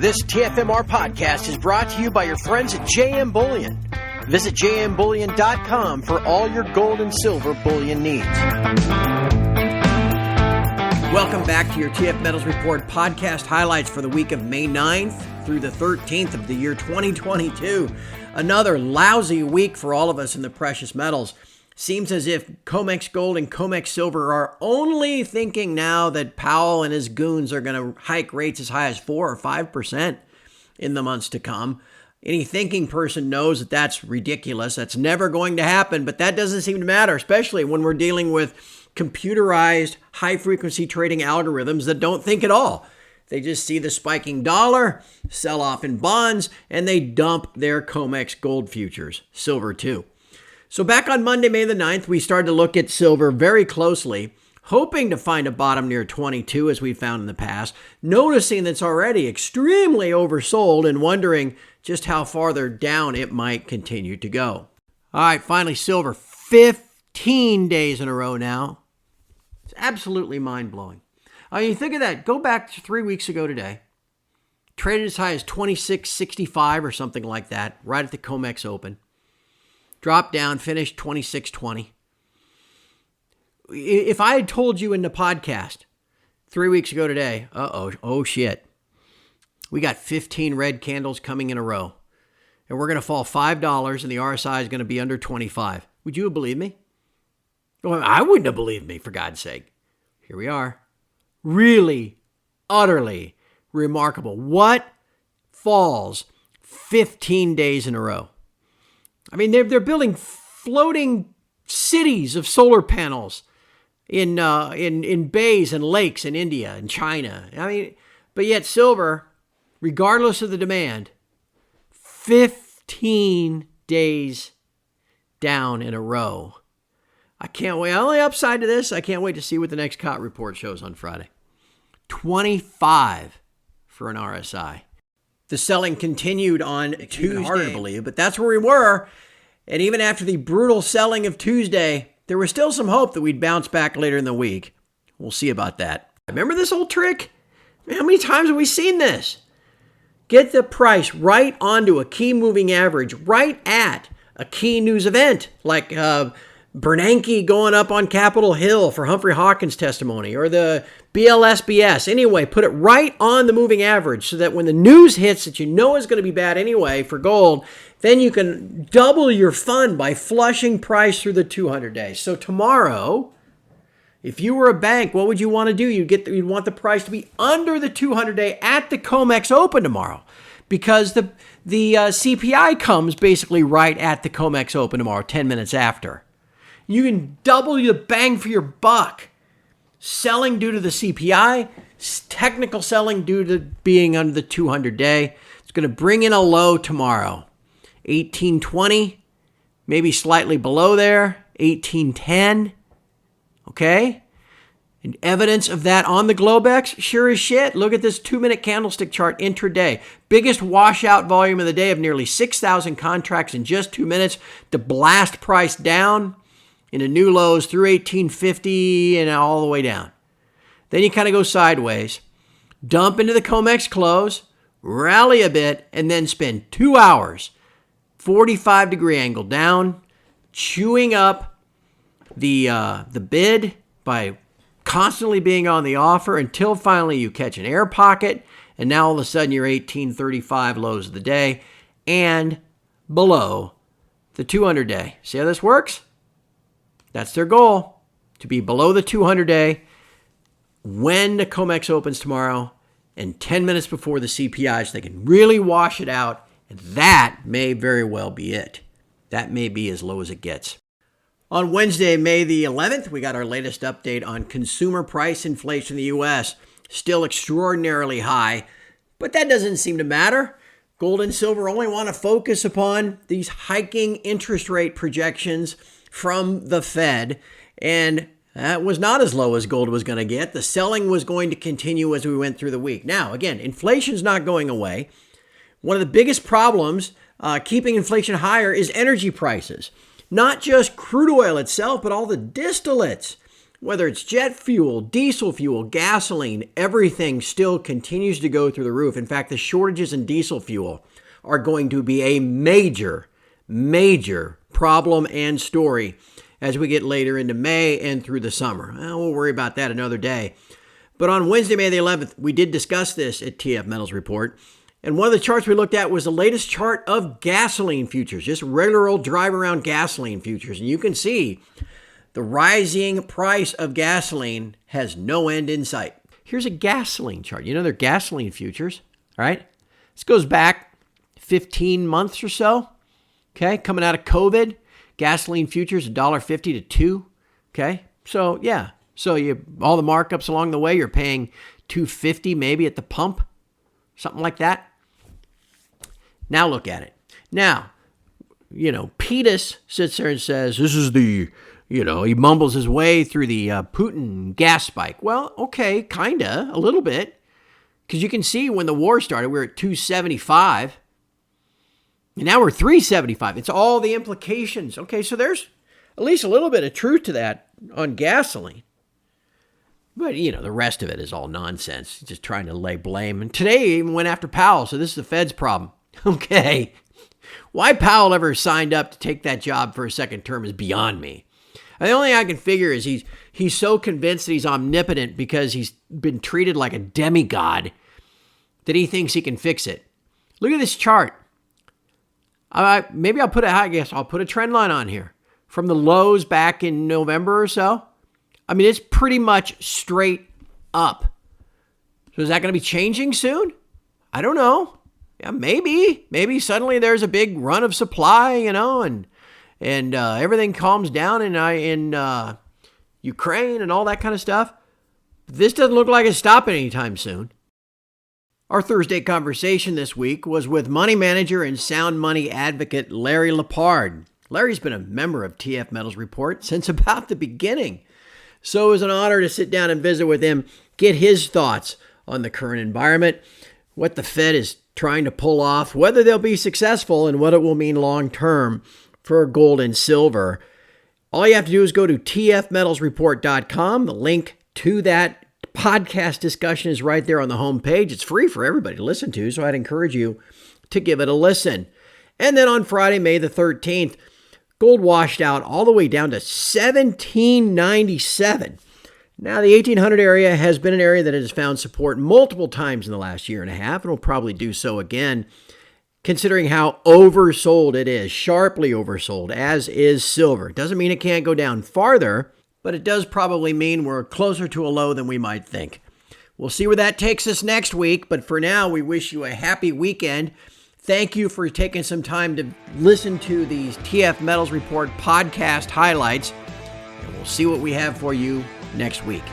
This TFMR podcast is brought to you by your friends at JM Bullion. Visit jmbullion.com for all your gold and silver bullion needs. Welcome back to your TF Metals Report podcast highlights for the week of May 9th through the 13th of the year 2022. Another lousy week for all of us in the precious metals. Seems as if COMEX Gold and COMEX Silver are only thinking now that Powell and his goons are going to hike rates as high as 4 or 5% in the months to come. Any thinking person knows that that's ridiculous. That's never going to happen, but that doesn't seem to matter, especially when we're dealing with computerized high-frequency trading algorithms that don't think at all. They just see the spiking dollar, sell off in bonds, and they dump their COMEX Gold futures, silver too. So back on Monday, May the 9th, we started to look at silver very closely, hoping to find a bottom near 22 as we found in the past, noticing that it's already extremely oversold and wondering just how farther down it might continue to go. All right, finally, silver, 15 days in a row now. It's absolutely mind-blowing. I mean, think of that. Go back to 3 weeks ago today. Traded as high as 26.65 or something like that, right at the COMEX Open. Dropped down, finished 26.20. If I had told you in the podcast 3 weeks ago today, oh shit. We got 15 red candles coming in a row. And we're going to fall $5 and the RSI is going to be under 25. Would you have believed me? Well, I wouldn't have believed me, for God's sake. Here we are. Really, utterly remarkable. What falls 15 days in a row? I mean, they're building floating cities of solar panels in bays and lakes in India and China. I mean, but yet silver, regardless of the demand, 15 days down in a row. I can't wait. Only upside to this, I can't wait to see what the next COT report shows on Friday. 25 for an RSI. The selling continued on Tuesday. Harder to believe, but that's where we were. And even after the brutal selling of Tuesday, there was still some hope that we'd bounce back later in the week. We'll see about that. Remember this old trick? How many times have we seen this? Get the price right onto a key moving average, right at a key news event, like Bernanke going up on Capitol Hill for Humphrey Hawkins' testimony, or the BLSBS. Anyway, put it right on the moving average so that when the news hits that you know is going to be bad anyway for gold, then you can double your fund by flushing price through the 200 days. So tomorrow, if you were a bank, what would you want to do? You'd want the price to be under the 200-day at the COMEX Open tomorrow, because the CPI comes basically right at the COMEX Open tomorrow, 10 minutes after. You can double the bang for your buck. Selling due to the CPI, technical selling due to being under the 200-day. It's going to bring in a low tomorrow. 1820, maybe slightly below there. 1810. Okay? And evidence of that on the Globex, sure as shit. Look at this 2-minute candlestick chart intraday. Biggest washout volume of the day of nearly 6,000 contracts in just 2 minutes to blast price down into new lows through 1850 and all the way down. Then you kind of go sideways, dump into the COMEX close, rally a bit, and then spend 2 hours, 45-degree angle down, chewing up the bid by constantly being on the offer until finally you catch an air pocket, and now all of a sudden you're 1835 lows of the day and below the 200-day. See how this works? That's their goal, to be below the 200-day when the COMEX opens tomorrow and 10 minutes before the CPI, so they can really wash it out, and that may very well be it. That may be as low as it gets. On Wednesday, May the 11th, we got our latest update on consumer price inflation in the U.S. Still extraordinarily high, but that doesn't seem to matter. Gold and silver only want to focus upon these hiking interest rate projections from the Fed, and that was not as low as gold was going to get. The selling was going to continue as we went through the week. Now, again, inflation's not going away. One of the biggest problems keeping inflation higher is energy prices. Not just crude oil itself, but all the distillates. Whether it's jet fuel, diesel fuel, gasoline, everything still continues to go through the roof. In fact, the shortages in diesel fuel are going to be a major problem and story as we get later into May and through the summer. We'll worry about that another day. But on Wednesday, May the 11th, we did discuss this at TF Metals Report. And one of the charts we looked at was the latest chart of gasoline futures, just regular old drive around gasoline futures. And you can see the rising price of gasoline has no end in sight. Here's a gasoline chart. You know, they're gasoline futures, right? This goes back 15 months or so. Okay, coming out of COVID, gasoline futures $1.50 to $2. Okay, so yeah, so you all the markups along the way, you're paying $2.50 maybe at the pump, something like that. Now look at it. Now, Petus sits there and says, this is the, he mumbles his way through the Putin gas spike. Well, okay, kinda, a little bit. Because you can see when the war started, we were at $2.75. And now we're $3.75. It's all the implications. Okay, so there's at least a little bit of truth to that on gasoline. But, the rest of it is all nonsense. Just trying to lay blame. And today he even went after Powell, so this is the Fed's problem. Okay. Why Powell ever signed up to take that job for a second term is beyond me. And the only thing I can figure is he's so convinced that he's omnipotent because he's been treated like a demigod that he thinks he can fix it. Look at this chart. Maybe I'll put a trend line on here from the lows back in November or so. I mean, it's pretty much straight up. So is that going to be changing soon? I don't know. Yeah, maybe suddenly there's a big run of supply, and everything calms down in Ukraine and all that kind of stuff. This doesn't look like it's stopping anytime soon. Our Thursday conversation this week was with money manager and sound money advocate Larry Lepard. Larry's been a member of TF Metals Report since about the beginning. So it was an honor to sit down and visit with him, get his thoughts on the current environment, what the Fed is trying to pull off, whether they'll be successful, and what it will mean long term for gold and silver. All you have to do is go to tfmetalsreport.com. The link to that podcast discussion is right there on the homepage. It's free for everybody to listen to, so I'd encourage you to give it a listen. And then on Friday, May the 13th, gold washed out all the way down to $1,797. Now, the 1800 area has been an area that has found support multiple times in the last year and a half, and will probably do so again, considering how oversold it is, sharply oversold, as is silver. Doesn't mean it can't go down farther, but it does probably mean we're closer to a low than we might think. We'll see where that takes us next week, but for now, we wish you a happy weekend. Thank you for taking some time to listen to these TF Metals Report podcast highlights, and we'll see what we have for you next week.